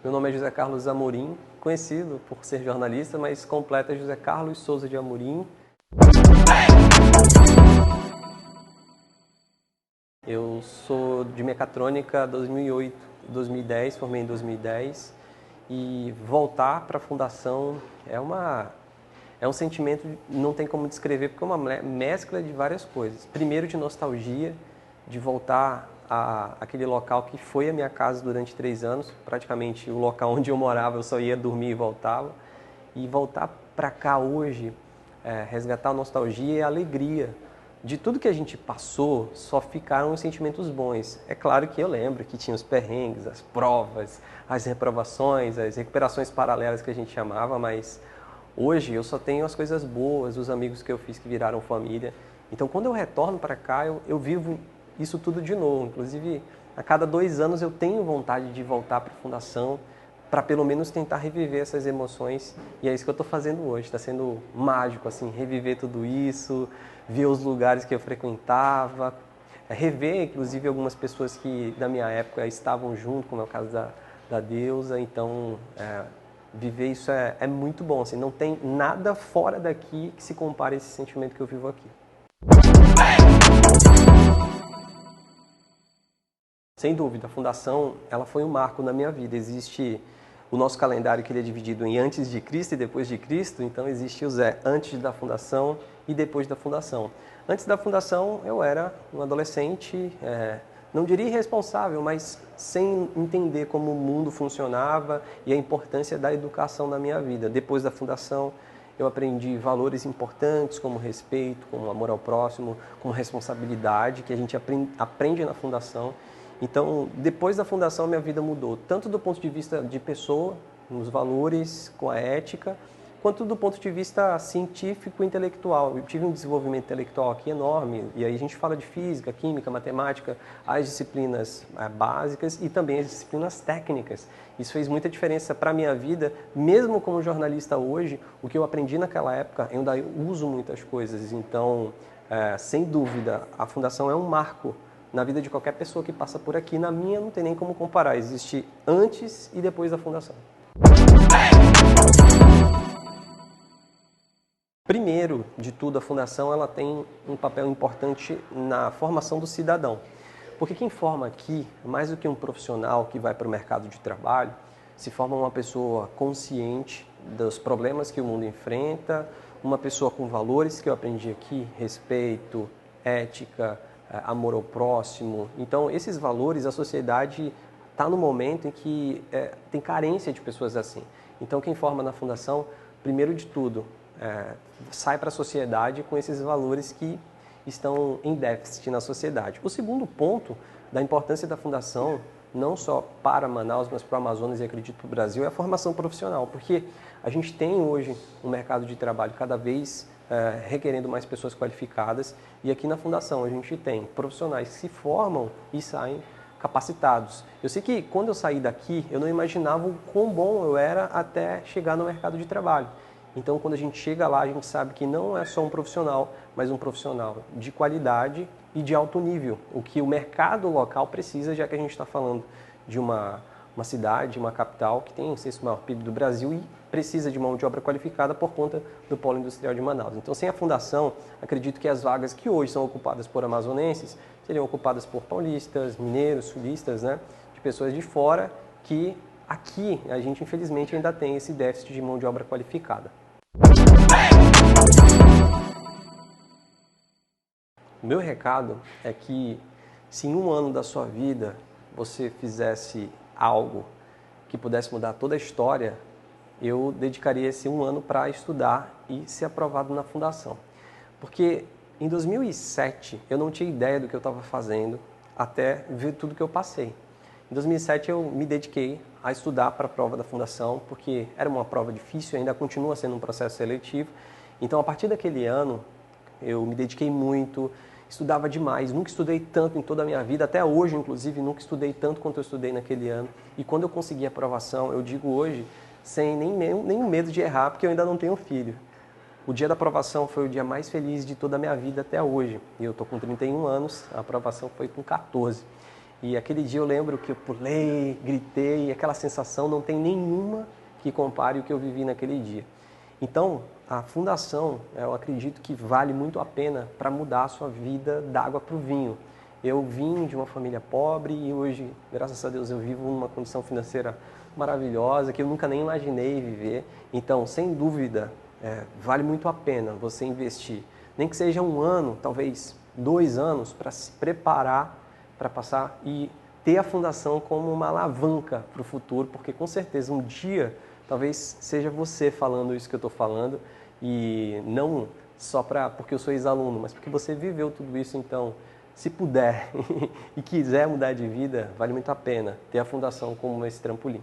Meu nome é José Carlos Amorim, conhecido por ser jornalista, mas completo é José Carlos Souza de Amorim. Eu sou de mecatrônica 2008, 2010, formei em 2010 e voltar para a fundação é um sentimento, não tem como descrever, porque é uma mescla de várias coisas. Primeiro, de nostalgia, de voltar àquele local que foi a minha casa durante 3 anos, praticamente o local onde eu morava, eu só ia dormir e voltava. E voltar para cá hoje, resgatar a nostalgia e a alegria. De tudo que a gente passou, só ficaram os sentimentos bons. É claro que eu lembro que tinha os perrengues, as provas, as reprovações, as recuperações paralelas que a gente chamava, mas hoje eu só tenho as coisas boas, os amigos que eu fiz que viraram família. Então, quando eu retorno para cá, eu vivo isso tudo de novo. Inclusive, a cada 2 anos eu tenho vontade de voltar para a Fundação para pelo menos tentar reviver essas emoções. E é isso que eu estou fazendo hoje. Está sendo mágico, assim, reviver tudo isso, ver os lugares que eu frequentava, rever, inclusive, algumas pessoas que da minha época estavam junto, como é o caso da Deusa. Então, viver isso é muito bom, assim, não tem nada fora daqui que se compare a esse sentimento que eu vivo aqui. Sem dúvida, a Fundação ela foi um marco na minha vida. Existe o nosso calendário que ele é dividido em antes de Cristo e depois de Cristo, então existe o Zé antes da Fundação e depois da Fundação. Antes da Fundação eu era um adolescente, não diria irresponsável, mas sem entender como o mundo funcionava e a importância da educação na minha vida. Depois da Fundação, eu aprendi valores importantes como respeito, como amor ao próximo, como responsabilidade, que a gente aprende na Fundação. Então, depois da Fundação, minha vida mudou, tanto do ponto de vista de pessoa, nos valores, com a ética, quanto do ponto de vista científico e intelectual. Eu tive um desenvolvimento intelectual aqui enorme, e aí a gente fala de física, química, matemática, as disciplinas básicas e também as disciplinas técnicas. Isso fez muita diferença para a minha vida, mesmo como jornalista hoje, o que eu aprendi naquela época, eu ainda uso muitas coisas. Então, sem dúvida, a Fundação é um marco na vida de qualquer pessoa que passa por aqui. Na minha não tem nem como comparar, existe antes e depois da Fundação. Primeiro de tudo, a Fundação ela tem um papel importante na formação do cidadão. Porque quem forma aqui, mais do que um profissional que vai para o mercado de trabalho, se forma uma pessoa consciente dos problemas que o mundo enfrenta, uma pessoa com valores que eu aprendi aqui, respeito, ética, amor ao próximo. Então, esses valores, a sociedade está no momento em que tem carência de pessoas assim. Então, quem forma na Fundação, primeiro de tudo, sai para a sociedade com esses valores que estão em déficit na sociedade. O segundo ponto da importância da Fundação, não só para Manaus, mas para o Amazonas e acredito para o Brasil, é a formação profissional, porque a gente tem hoje um mercado de trabalho cada vez requerendo mais pessoas qualificadas, e aqui na Fundação a gente tem profissionais que se formam e saem capacitados. Eu sei que quando eu saí daqui, eu não imaginava o quão bom eu era até chegar no mercado de trabalho. Então, quando a gente chega lá, a gente sabe que não é só um profissional, mas um profissional de qualidade e de alto nível, o que o mercado local precisa, já que a gente está falando de uma cidade, uma capital que tem o 6º maior PIB do Brasil e precisa de mão de obra qualificada por conta do polo industrial de Manaus. Então, sem a Fundação, acredito que as vagas que hoje são ocupadas por amazonenses seriam ocupadas por paulistas, mineiros, sulistas, né, de pessoas de fora, que aqui a gente infelizmente ainda tem esse déficit de mão de obra qualificada. O meu recado é que se em um ano da sua vida você fizesse algo que pudesse mudar toda a história, eu dedicaria esse um ano para estudar e ser aprovado na Fundação. Porque em 2007 eu não tinha ideia do que eu estava fazendo até ver tudo que eu passei. Em 2007 eu me dediquei a estudar para a prova da Fundação, porque era uma prova difícil, ainda continua sendo um processo seletivo. Então, a partir daquele ano, eu me dediquei muito, estudava demais, nunca estudei tanto em toda a minha vida, até hoje, inclusive, nunca estudei tanto quanto eu estudei naquele ano. E quando eu consegui a aprovação, eu digo hoje, sem nenhum medo de errar, porque eu ainda não tenho filho. O dia da aprovação foi o dia mais feliz de toda a minha vida até hoje. E eu estou com 31 anos, a aprovação foi com 14. E aquele dia eu lembro que eu pulei, gritei, e aquela sensação não tem nenhuma que compare o que eu vivi naquele dia. Então, a fundação, eu acredito que vale muito a pena para mudar a sua vida da água para o vinho. Eu vim de uma família pobre e hoje, graças a Deus, eu vivo numa condição financeira maravilhosa que eu nunca nem imaginei viver. Então, sem dúvida, vale muito a pena você investir, nem que seja 1 ano, talvez 2 anos, para se preparar para passar e ter a fundação como uma alavanca para o futuro, porque com certeza um dia talvez seja você falando isso que eu estou falando e não só porque eu sou ex-aluno, mas porque você viveu tudo isso. Então, se puder e quiser mudar de vida, vale muito a pena ter a fundação como esse trampolim.